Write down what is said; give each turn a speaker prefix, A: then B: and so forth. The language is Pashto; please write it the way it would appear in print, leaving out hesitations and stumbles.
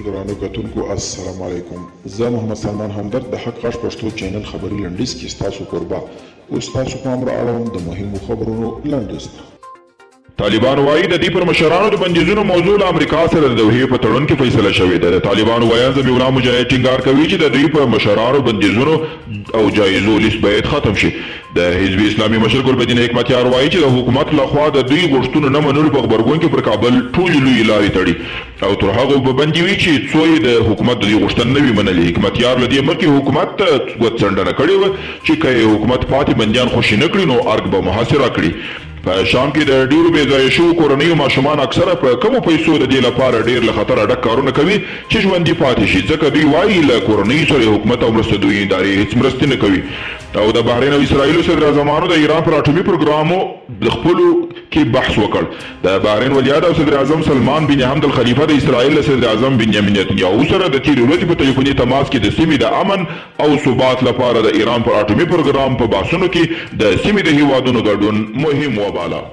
A: ګرانو کتونکو السلام علیکم. زه محمد سلمان همدرد د حق غږ پښتو چینل خبري لنډیز کې ستاسو کوربه او ستاسو پام را اړوم د مهمو خبرونو لنډیز ته. طالبان وایي د دې پر مشرانو د بندیزونو موضوع له امریکا سره د دوحې په تړون کې فیصله شوې ده. د طالبانو وایي ذبیح الله مجاهد ټینګار کوي چې د دوی په مشرانو بندیزونو او جایزو لیست باید ختم شي. د حزب اسلامي مشر ګلبدین حکمتیار وایي چې د حکومت لخوا د دوی غوښتنو نه منلو په غبرګون کې پر کابل ټولې لویې لارې تړي او تر هغو به بندي وي چې څو یې د حکومت د دې غوښتنې نه وي منلې. حکمتیار له دې مخکې حکومت ته ګوتڅنډنه کړې وه چې که یې حکومت پاتې بندیان خوشي نه کړي نو ارګ به محاصره کړي. په شام کې د ډیرو بې ځایه شوو کورنیو ماشومان اکثره په کمو پیسو د دې لپاره ډیر له خطره ډک کارونه کوي چې ژوندي پاتې شي، ځکه دوی وایي له کورنیو سره حکومت او مرستندویي ادارې هیڅ مرستې نه کوي. او د بحرین او اسرائیلو صدراعظمانو د ایران پر اټومي پروګرامو د خپلو کې بحث وکړ. د بحرین ولیعهد او صدراعظم سلمان بن حمد الخلیفه د اسرائیل له صدراعظم بنیامین نتنیاهو سره د تېرې ورځې په ټلیفوني تماس کې د سیمې د امن او ثبات لپاره د ایران پر اټومي پروګرام په بحثونو کې د سیمې د هیوادونو ګډون مهم وباله.